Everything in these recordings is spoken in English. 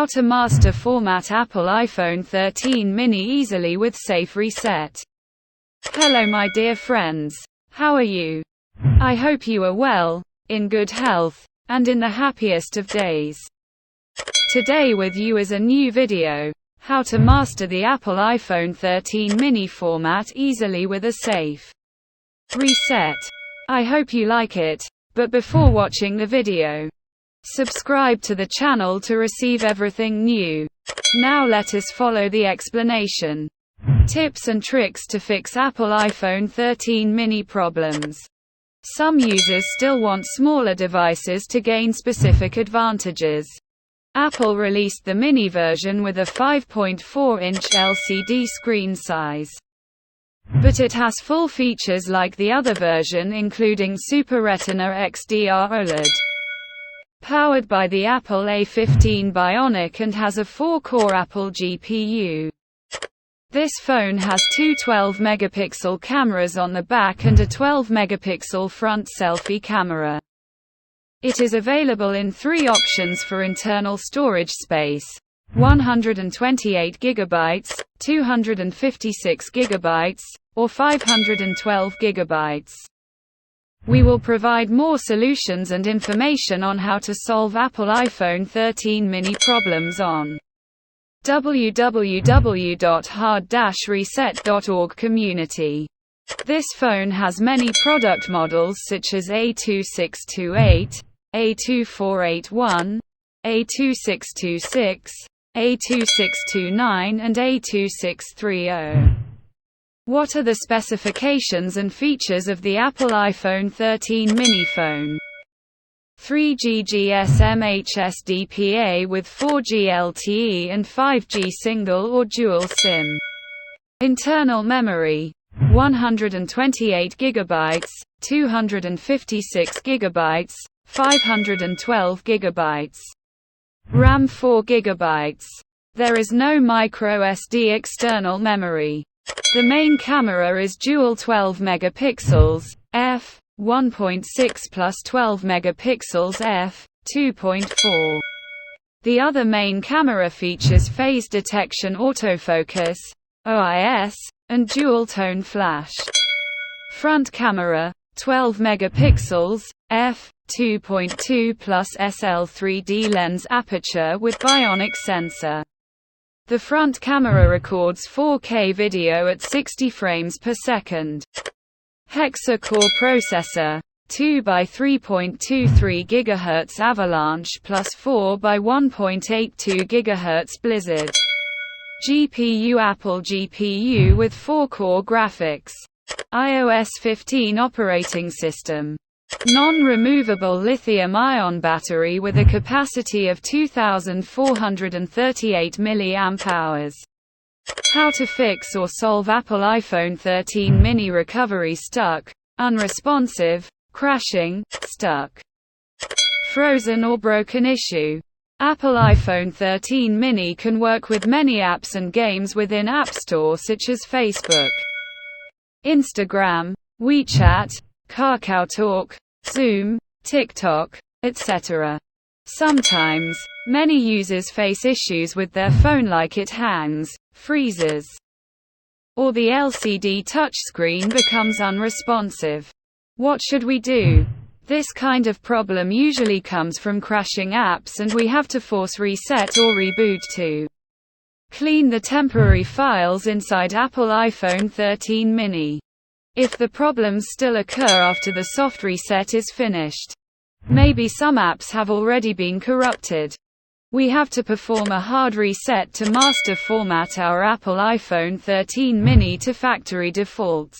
How to master format Apple iPhone 13 mini easily with safe reset. Hello my dear friends. How are you? I hope you are well, in good health, and in the happiest of days. Today with you is a new video, how to master the Apple iPhone 13 mini format easily with a safe reset. I hope you like it, but before watching the video, subscribe to the channel to receive everything new. Now let us follow the explanation. Tips and tricks to fix Apple iPhone 13 mini problems. Some users still want smaller devices to gain specific advantages. Apple released the mini version with a 5.4-inch LCD screen size. But it has full features like the other version, including Super Retina XDR OLED. Powered by the Apple A15 Bionic and has a 4-core Apple GPU. This phone has two 12-megapixel cameras on the back and a 12-megapixel front selfie camera. It is available in three options for internal storage space: 128 GB, 256 GB, or 512 GB. We will provide more solutions and information on how to solve Apple iPhone 13 mini problems on www.hard-reset.org community. This phone has many product models such as A2628, A2481, A2626, A2629 and A2630. What are the specifications and features of the Apple iPhone 13 mini phone? 3G GSM HSDPA with 4G LTE and 5G single or dual SIM. Internal memory: 128 GB, 256 GB, 512 GB. RAM 4 GB. There is no microSD external memory. The main camera is dual 12 megapixels, f1.6 plus 12 megapixels f2.4. The other main camera features phase detection autofocus, OIS, and dual tone flash. Front camera, 12 megapixels, f2.2 plus SL3D lens aperture with bionic sensor. The front camera records 4K video at 60 frames per second. Hexa-core processor, 2 by 3.23 GHz Avalanche plus 4 by 1.82 GHz Blizzard. GPU: Apple GPU with 4-core graphics. iOS 15 operating system. Non-removable lithium-ion battery with a capacity of 2,438 mAh. How to fix or solve Apple iPhone 13 mini recovery: stuck, unresponsive, crashing, stuck, frozen or broken issue. Apple iPhone 13 mini can work with many apps and games within App Store such as Facebook, Instagram, WeChat, KakaoTalk, Zoom, TikTok, etc. Sometimes, many users face issues with their phone like it hangs, freezes, or the LCD touchscreen becomes unresponsive. What should we do? This kind of problem usually comes from crashing apps and we have to force reset or reboot to clean the temporary files inside Apple iPhone 13 mini. If the problems still occur after the soft reset is finished, maybe some apps have already been corrupted, we have to perform a hard reset to master format our Apple iPhone 13 mini to factory defaults.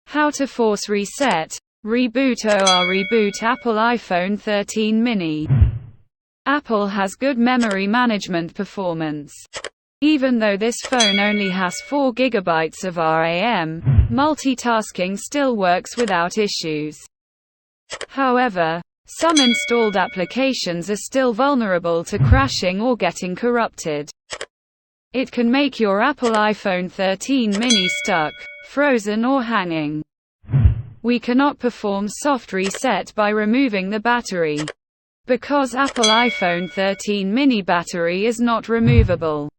How to force reset, reboot or reboot Apple iPhone 13 mini. Apple has good memory management performance. Even though this phone only has 4 GB of RAM, multitasking still works without issues. However, some installed applications are still vulnerable to crashing or getting corrupted. It can make your Apple iPhone 13 mini stuck, frozen or hanging. We cannot perform soft reset by removing the battery. Because Apple iPhone 13 mini battery is not removable.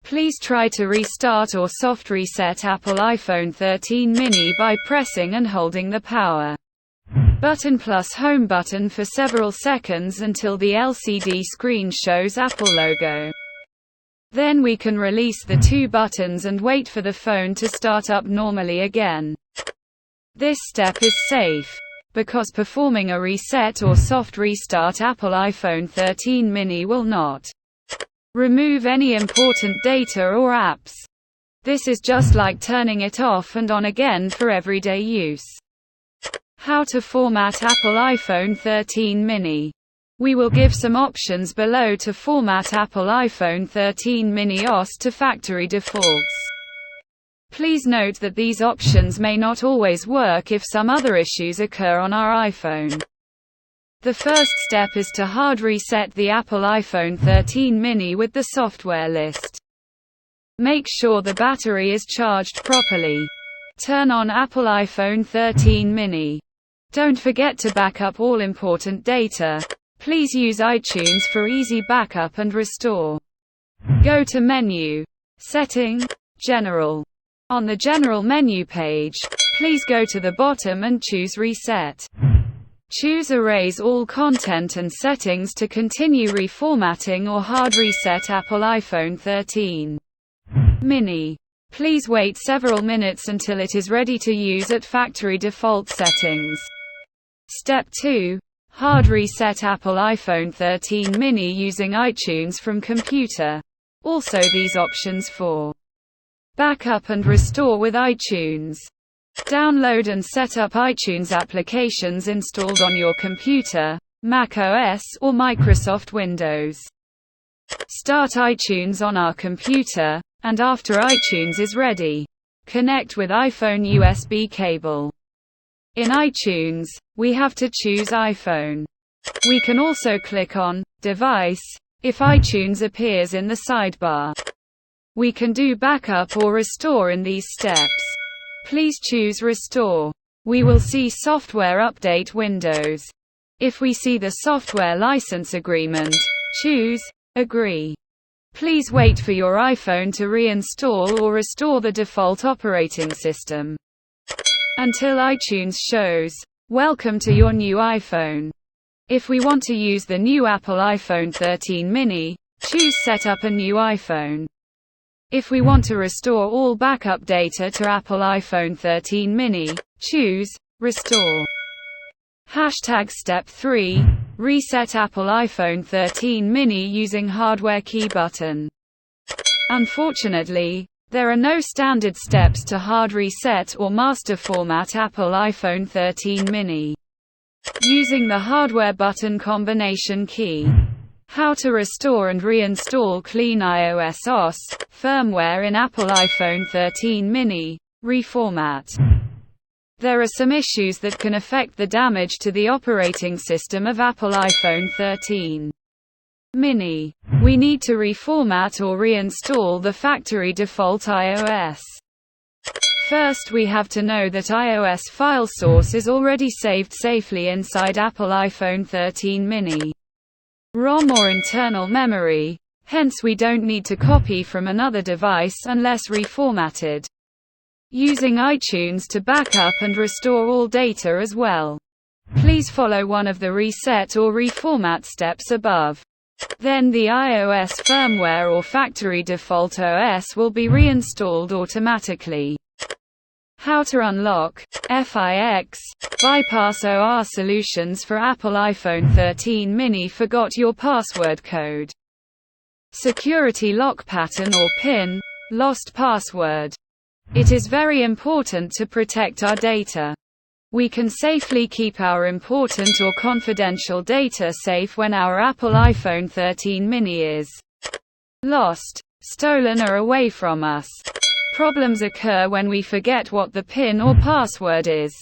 Please try to restart or soft reset Apple iPhone 13 mini by pressing and holding the power button plus home button for several seconds until the LCD screen shows Apple logo. Then we can release the two buttons and wait for the phone to start up normally again. This step is safe, because performing a reset or soft restart Apple iPhone 13 mini will not remove any important data or apps. This is just like turning it off and on again for everyday use. How to format Apple iPhone 13 mini. We will give some options below to format Apple iPhone 13 mini OS to factory defaults. Please note that these options may not always work if some other issues occur on our iPhone. The first step is to hard reset the Apple iPhone 13 mini with the software list. Make sure the battery is charged properly. Turn on Apple iPhone 13 mini. Don't forget to back up all important data. Please use iTunes for easy backup and restore. Go to Menu, Setting, General. On the General menu page, please go to the bottom and choose Reset. Choose Erase all content and settings to continue reformatting or hard reset Apple iPhone 13 mini. Please wait several minutes until it is ready to use at factory default settings. Step 2. Hard reset Apple iPhone 13 mini using iTunes from computer. Also these options for backup and restore with iTunes. Download and set up iTunes applications installed on your computer, Mac OS or Microsoft Windows. Start iTunes on our computer, and after iTunes is ready, connect with iPhone USB cable. In iTunes, we have to choose iPhone. We can also click on Device if iTunes appears in the sidebar. We can do backup or restore in these steps. Please choose Restore. We will see Software Update windows. If we see the software license agreement, choose Agree. Please wait for your iPhone to reinstall or restore the default operating system until iTunes shows Welcome to your new iPhone. If we want to use the new Apple iPhone 13 mini, choose Set up a new iPhone. If we want to restore all backup data to Apple iPhone 13 mini, choose Restore. Step 3. Reset Apple iPhone 13 mini using hardware key button. Unfortunately, there are no standard steps to hard reset or master format Apple iPhone 13 mini using the hardware button combination key. How to restore and reinstall clean iOS OS firmware in Apple iPhone 13 mini reformat. There are some issues that can affect the damage to the operating system of Apple iPhone 13 mini. We need to reformat or reinstall the factory default iOS. First we have to know that iOS file source is already saved safely inside Apple iPhone 13 mini ROM or internal memory, hence we don't need to copy from another device unless reformatted. Using iTunes to backup and restore all data as well. Please follow one of the reset or reformat steps above. Then the iOS firmware or factory default OS will be reinstalled automatically. How to unlock FIX bypass OR solutions for Apple iPhone 13 mini forgot your password code. Security lock pattern or PIN, lost password. It is very important to protect our data. We can safely keep our important or confidential data safe when our Apple iPhone 13 mini is lost, stolen or away from us. Problems occur when we forget what the PIN or password is.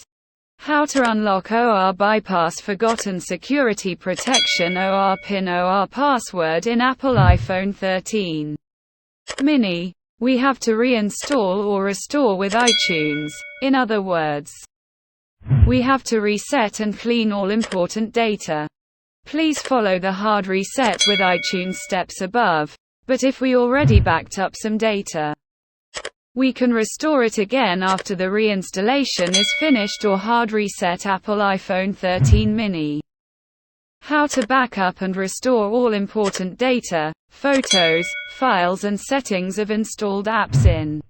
How to unlock OR bypass forgotten security protection OR PIN OR password in Apple iPhone 13 mini. We have to reinstall or restore with iTunes. In other words, we have to reset and clean all important data. Please follow the hard reset with iTunes steps above. But if we already backed up some data, we can restore it again after the reinstallation is finished or hard reset Apple iPhone 13 mini. How to back up and restore all important data, photos, files and settings of installed apps in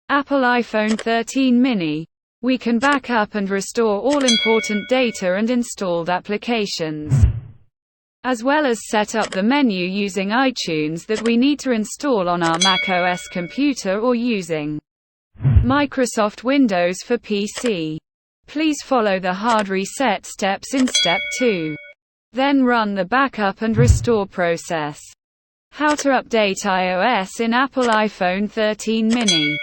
Apple iPhone 13 mini. We can back up and restore all important data and installed applications, as well as set up the menu using iTunes that we need to install on our macOS computer or using Microsoft Windows for PC. Please follow the hard reset steps in Step 2. Then run the backup and restore process. How to update iOS in Apple iPhone 13 mini.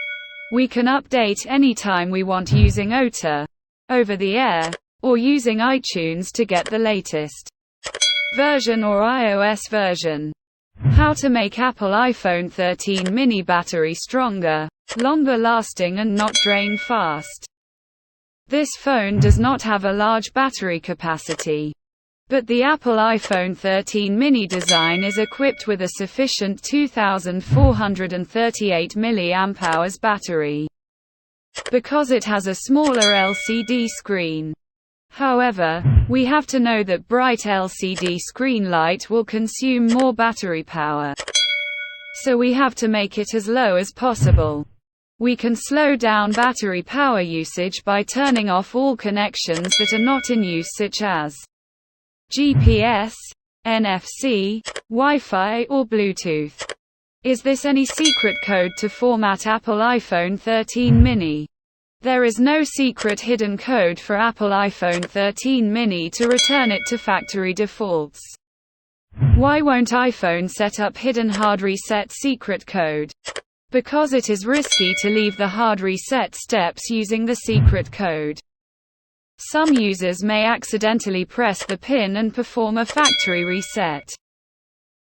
We can update anytime we want using OTA, over the air, or using iTunes to get the latest version or iOS version. How to make Apple iPhone 13 mini battery stronger, longer lasting and not drain fast. This phone does not have a large battery capacity, but the Apple iPhone 13 mini design is equipped with a sufficient 2438 mAh battery, because it has a smaller LCD screen. However, we have to know that bright LCD screen light will consume more battery power, so we have to make it as low as possible. We can slow down battery power usage by turning off all connections that are not in use, such as GPS, NFC, Wi-Fi or Bluetooth. Is this any secret code to format Apple iPhone 13 mini? There is no secret hidden code for Apple iPhone 13 mini to return it to factory defaults. Why won't iPhone set up hidden hard reset secret code? Because it is risky to leave the hard reset steps using the secret code. Some users may accidentally press the pin and perform a factory reset.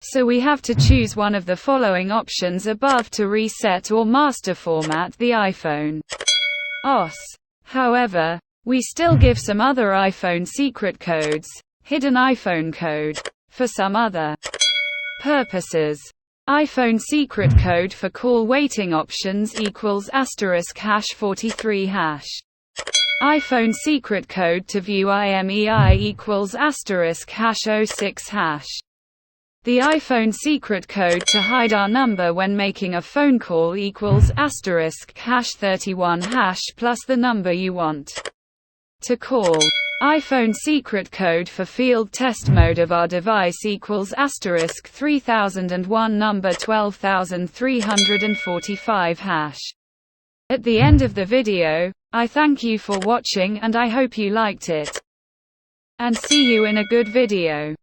So we have to choose one of the following options above to reset or master format the iPhone OS. However, we still give some other iPhone secret codes, hidden iPhone code, for some other purposes. iPhone secret code for call waiting options equals *#43#. iPhone secret code to view IMEI equals *#06#. The iPhone secret code to hide our number when making a phone call equals *#31# plus the number you want to call. iPhone secret code for field test mode of our device equals *3001 number 12345#. At the end of the video, I thank you for watching and I hope you liked it. And see you in a good video.